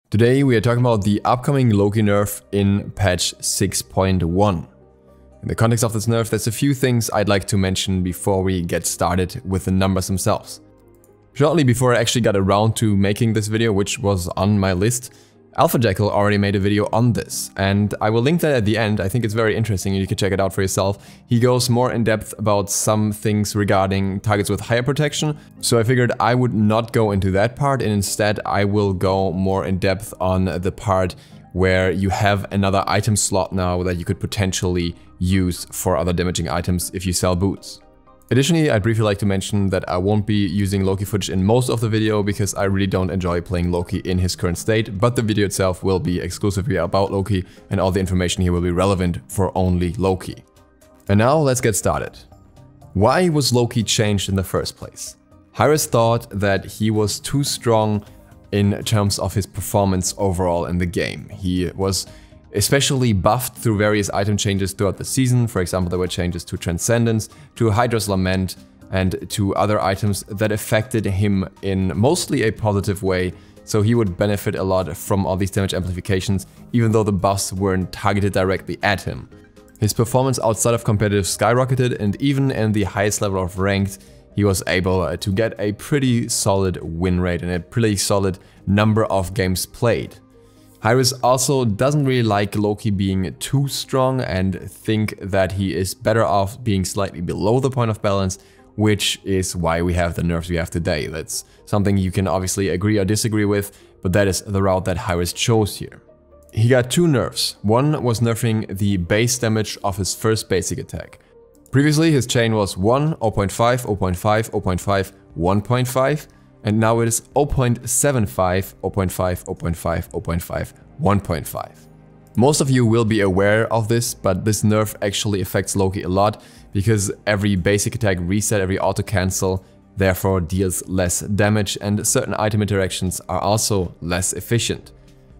Today we are talking about the upcoming Loki nerf in patch 6.1. In the context of this nerf, there's a few things I'd like to mention before we get started with the numbers themselves. Shortly before I actually got around to making this video, which was on my list, AlphaJackal already made a video on this, and I will link that at the end. I think it's very interesting and you can check it out for yourself. He goes more in depth about some things regarding targets with higher protection, so I figured I would not go into that part, and instead I will go more in depth on the part where you have another item slot now that you could potentially use for other damaging items if you sell boots. Additionally, I'd briefly like to mention that I won't be using Lowkey footage in most of the video because I really don't enjoy playing Lowkey in his current state, but the video itself will be exclusively about Lowkey and all the information here will be relevant for only Lowkey. And now let's get started. Why was Lowkey changed in the first place? Hi-Rez thought that he was too strong in terms of his performance overall in the game. He was especially buffed through various item changes throughout the season. For example, there were changes to Transcendence, to Hydra's Lament, and to other items that affected him in mostly a positive way, so he would benefit a lot from all these damage amplifications, even though the buffs weren't targeted directly at him. His performance outside of competitive skyrocketed, and even in the highest level of ranked, he was able to get a pretty solid win rate and a pretty solid number of games played. Hi-Rez also doesn't really like Lowkey being too strong and think that he is better off being slightly below the point of balance, which is why we have the nerfs we have today. That's something you can obviously agree or disagree with, but that is the route that Hi-Rez chose here. He got two nerfs. One was nerfing the base damage of his first basic attack. Previously his chain was 1, 0.5, 0.5, 0.5, 1.5, and now it is 0.75, 0.5, 0.5, 0.5, 1.5. Most of you will be aware of this, but this nerf actually affects Lowkey a lot because every basic attack reset, every auto cancel, therefore deals less damage, and certain item interactions are also less efficient.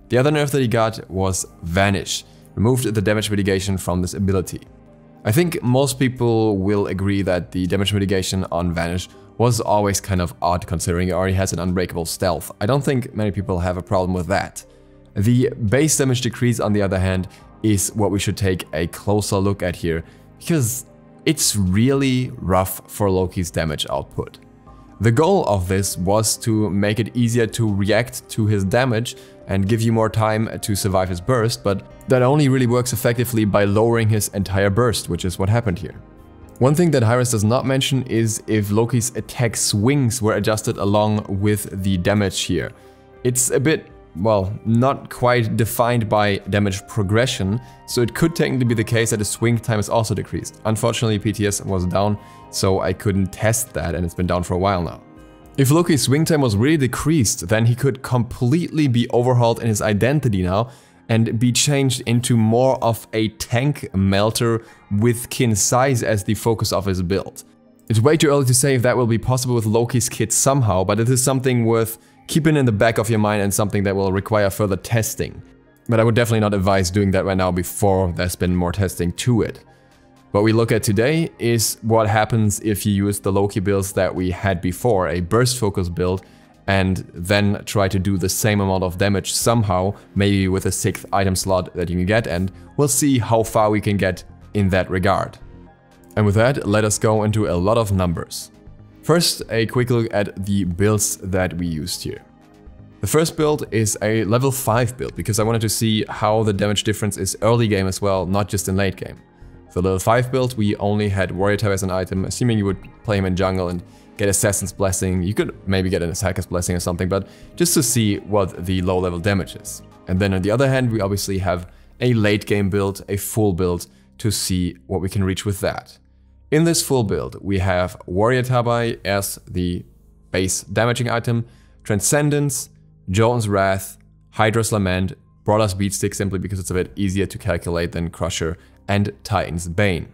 The other nerf that he got was Vanish, removed the damage mitigation from this ability. I think most people will agree that the damage mitigation on Vanish was always kind of odd considering it already has an unbreakable stealth. I don't think many people have a problem with that. The base damage decrease, on the other hand, is what we should take a closer look at here, because it's really rough for Lowkey's damage output. The goal of this was to make it easier to react to his damage and give you more time to survive his burst, but that only really works effectively by lowering his entire burst, which is what happened here. One thing that Hi-Rez does not mention is if Lowkey's attack swings were adjusted along with the damage here. It's a bit, well, not quite defined by damage progression, so it could technically be the case that his swing time is also decreased. Unfortunately, PTS was down, so I couldn't test that, and it's been down for a while now. If Lowkey's swing time was really decreased, then he could completely be overhauled in his identity now and be changed into more of a tank melter with kin size as the focus of his build. It's way too early to say if that will be possible with Lowkey's kit somehow, but it is something worth keeping in the back of your mind and something that will require further testing. But I would definitely not advise doing that right now before there's been more testing to it. What we look at today is what happens if you use the Lowkey builds that we had before, a burst focus build, and then try to do the same amount of damage somehow, maybe with a 6th item slot that you can get, and we'll see how far we can get in that regard. And with that, let us go into a lot of numbers. First, a quick look at the builds that we used here. The first build is a level 5 build, because I wanted to see how the damage difference is early game as well, not just in late game. For the level 5 build, we only had Warrior Tab as an item, assuming you would play him in jungle and get Assassin's Blessing. You could maybe get an Assassin's Blessing or something, but just to see what the low level damage is. And then on the other hand, we obviously have a late game build, a full build, to see what we can reach with that. In this full build, we have Warrior Tabai as the base damaging item, Transcendence, Jotun's Wrath, Hydra's Lament, Brawler's Beatstick simply because it's a bit easier to calculate than Crusher, and Titan's Bane.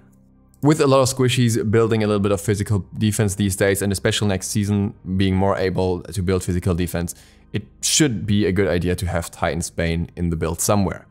With a lot of squishies building a little bit of physical defense these days, and especially next season being more able to build physical defense, it should be a good idea to have Titan's Bane in the build somewhere.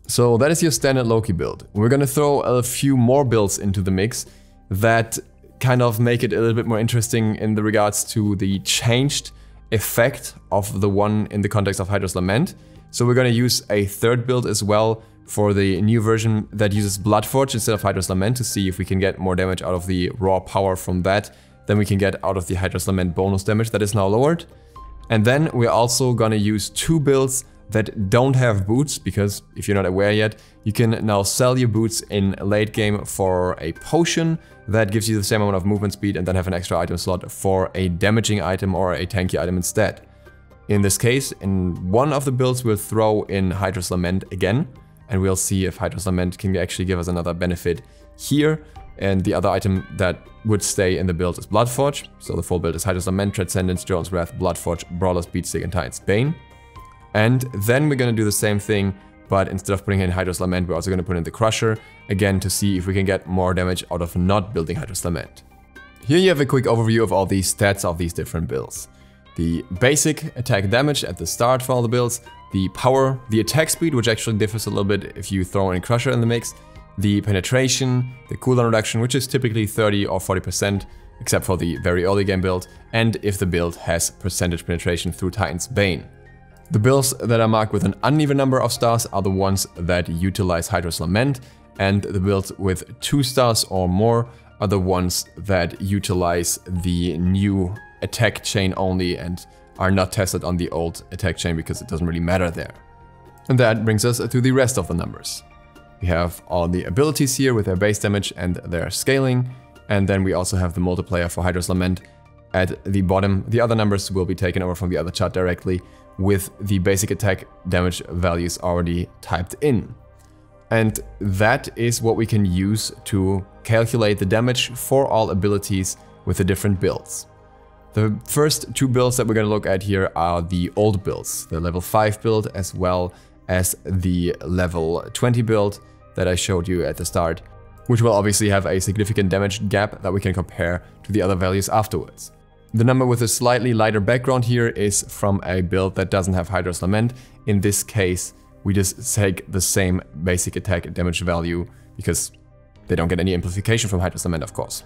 So that is your standard Lowkey build. We're gonna throw a few more builds into the mix that kind of make it a little bit more interesting in the regards to the changed effect of the one in the context of Hydra's Lament. So we're going to use a third build as well for the new version that uses Bloodforge instead of Hydra's Lament to see if we can get more damage out of the raw power from that than we can get out of the Hydra's Lament bonus damage that is now lowered. And then we're also going to use two builds that don't have boots, because if you're not aware yet, you can now sell your boots in late game for a potion that gives you the same amount of movement speed and then have an extra item slot for a damaging item or a tanky item instead. In this case, in one of the builds we'll throw in Hydra's Lament again, and we'll see if Hydra's Lament can actually give us another benefit here. And the other item that would stay in the build is Bloodforge. So the full build is Hydra's Lament, Transcendence, Jones Wrath, Bloodforge, Brawler's Beatstick, and Titan's Bane. And then we're going to do the same thing, but instead of putting in Hydra's Lament, we're also going to put in the Crusher, again to see if we can get more damage out of not building Hydra's Lament. Here you have a quick overview of all these stats of these different builds. The basic attack damage at the start for all the builds, the power, the attack speed, which actually differs a little bit if you throw in Crusher in the mix, the penetration, the cooldown reduction, which is typically 30 or 40%, except for the very early game build, and if the build has percentage penetration through Titan's Bane. The builds that are marked with an uneven number of stars are the ones that utilize Hydra's Lament, and the builds with 2 stars or more are the ones that utilize the new attack chain only and are not tested on the old attack chain because it doesn't really matter there. And that brings us to the rest of the numbers. We have all the abilities here with their base damage and their scaling, and then we also have the multiplier for Hydra's Lament at the bottom. The other numbers will be taken over from the other chart directly, with the basic attack damage values already typed in. And that is what we can use to calculate the damage for all abilities with the different builds. The first 2 builds that we're going to look at here are the old builds, the level 5 build as well as the level 20 build that I showed you at the start, which will obviously have a significant damage gap that we can compare to the other values afterwards. The number with a slightly lighter background here is from a build that doesn't have Hydra's Lament. In this case, we just take the same basic attack damage value because they don't get any amplification from Hydra's Lament, of course.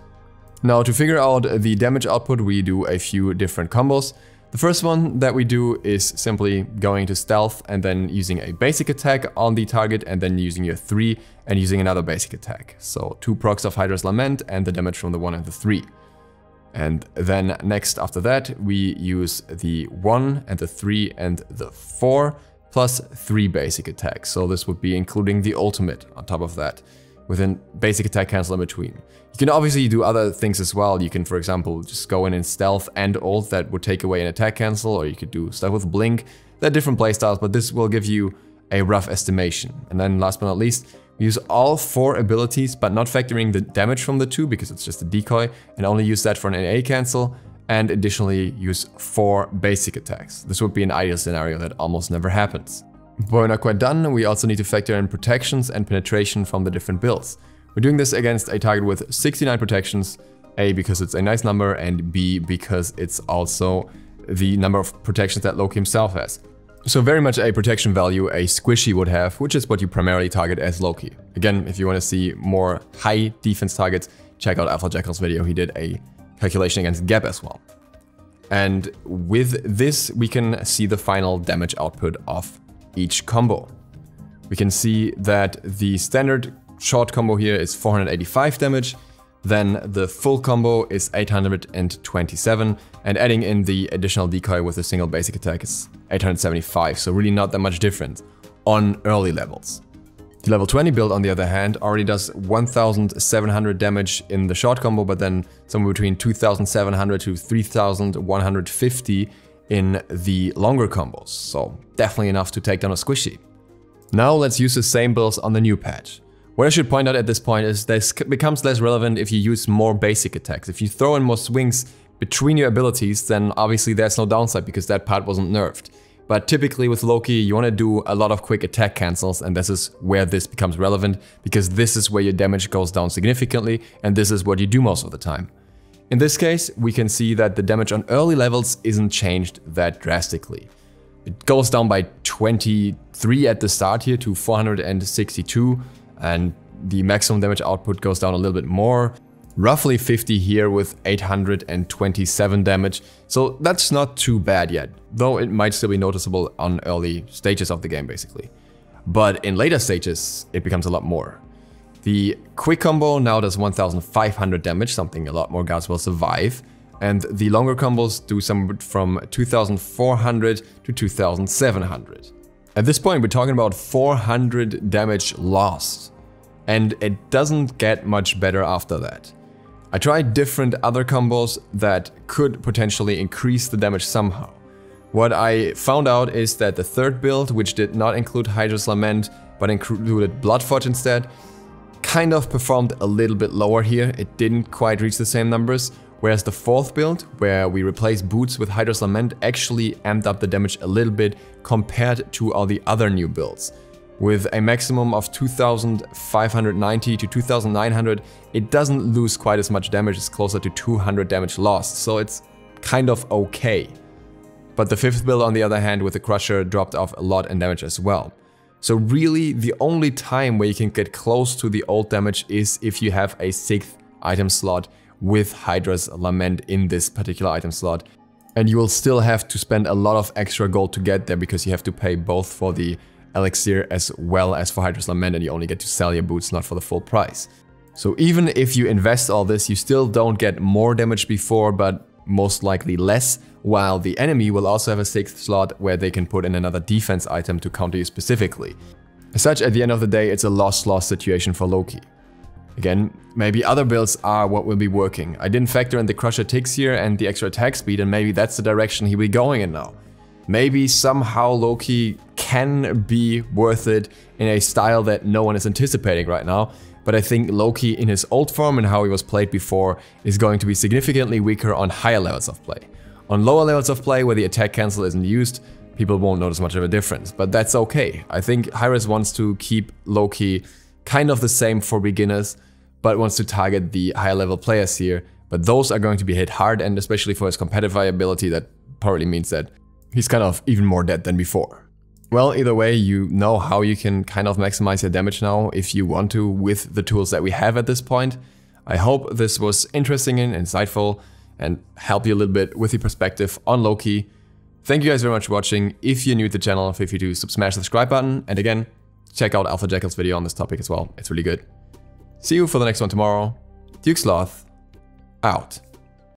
Now, to figure out the damage output, we do a few different combos. The first one that we do is simply going to stealth and then using a basic attack on the target and then using your 3 and using another basic attack. So 2 procs of Hydra's Lament and the damage from the 1 and the 3. And then next after that, we use the 1 and the 3 and the 4 plus 3 basic attacks. So this would be including the ultimate on top of that, with a basic attack cancel in between. You can obviously do other things as well. You can, for example, just go in stealth and ult, that would take away an attack cancel, or you could do stuff with blink. There are different playstyles, but this will give you a rough estimation. And then last but not least, we use all 4 abilities, but not factoring the damage from the 2 because it's just a decoy, and only use that for an AA cancel, and additionally use 4 basic attacks. This would be an ideal scenario that almost never happens. But we're not quite done, we also need to factor in protections and penetration from the different builds. We're doing this against a target with 69 protections, A because it's a nice number, and B because it's also the number of protections that Lowkey himself has. So very much a protection value a squishy would have, which is what you primarily target as Lowkey. Again, if you want to see more high defense targets, check out Alpha Jackal's video, he did a calculation against Gap as well. And with this, we can see the final damage output of each combo. We can see that the standard short combo here is 485 damage, then the full combo is 827, and adding in the additional decoy with a single basic attack is 875, so really not that much difference on early levels. The level 20 build, on the other hand, already does 1700 damage in the short combo, but then somewhere between 2700 to 3150 in the longer combos, so definitely enough to take down a squishy. Now let's use the same builds on the new patch. What I should point out at this point is this becomes less relevant if you use more basic attacks. If you throw in more swings between your abilities, then obviously there's no downside because that part wasn't nerfed. But typically with Lowkey, you want to do a lot of quick attack cancels, and this is where this becomes relevant because this is where your damage goes down significantly, and this is what you do most of the time. In this case, we can see that the damage on early levels isn't changed that drastically. It goes down by 23 at the start here to 462, and the maximum damage output goes down a little bit more. Roughly 50 here with 827 damage, so that's not too bad yet, though it might still be noticeable on early stages of the game basically. But in later stages, it becomes a lot more. The quick combo now does 1500 damage, something a lot more guards will survive, and the longer combos do somewhere from 2400 to 2700. At this point, we're talking about 400 damage lost, and it doesn't get much better after that. I tried different other combos that could potentially increase the damage somehow. What I found out is that the third build, which did not include Hydra's Lament, but included Bloodforge instead, kind of performed a little bit lower here. It didn't quite reach the same numbers, whereas the fourth build, where we replaced Boots with Hydra's Lament, actually amped up the damage a little bit compared to all the other new builds. With a maximum of 2590 to 2900, it doesn't lose quite as much damage, it's closer to 200 damage lost, so it's kind of okay. But the fifth build on the other hand with the Crusher dropped off a lot in damage as well. So really the only time where you can get close to the old damage is if you have a 6th item slot with Hydra's Lament in this particular item slot. And you will still have to spend a lot of extra gold to get there because you have to pay both for the Elixir as well as for Hydra's Lament, and you only get to sell your boots not for the full price. So even if you invest all this, you still don't get more damage before, but most likely less, while the enemy will also have a 6th slot where they can put in another defense item to counter you specifically. As such, at the end of the day, it's a loss-loss situation for Lowkey. Again, maybe other builds are what will be working. I didn't factor in the Crusher ticks here and the extra attack speed, and maybe that's the direction he'll be going in now. Maybe somehow Lowkey can be worth it in a style that no one is anticipating right now, but I think Lowkey in his old form and how he was played before is going to be significantly weaker on higher levels of play. On lower levels of play where the attack cancel isn't used, people won't notice much of a difference, but that's okay. I think Hi-Rez wants to keep Lowkey kind of the same for beginners, but wants to target the higher level players here, but those are going to be hit hard, and especially for his competitive viability, that probably means that he's kind of even more dead than before. Well, either way, you know how you can kind of maximize your damage now if you want to with the tools that we have at this point. I hope this was interesting and insightful and help you a little bit with your perspective on Lowkey. Thank you guys very much for watching. If you're new to the channel, feel free to smash the subscribe button. And again, check out Alpha Jackal's video on this topic as well. It's really good. See you for the next one tomorrow. DukeSloth, out.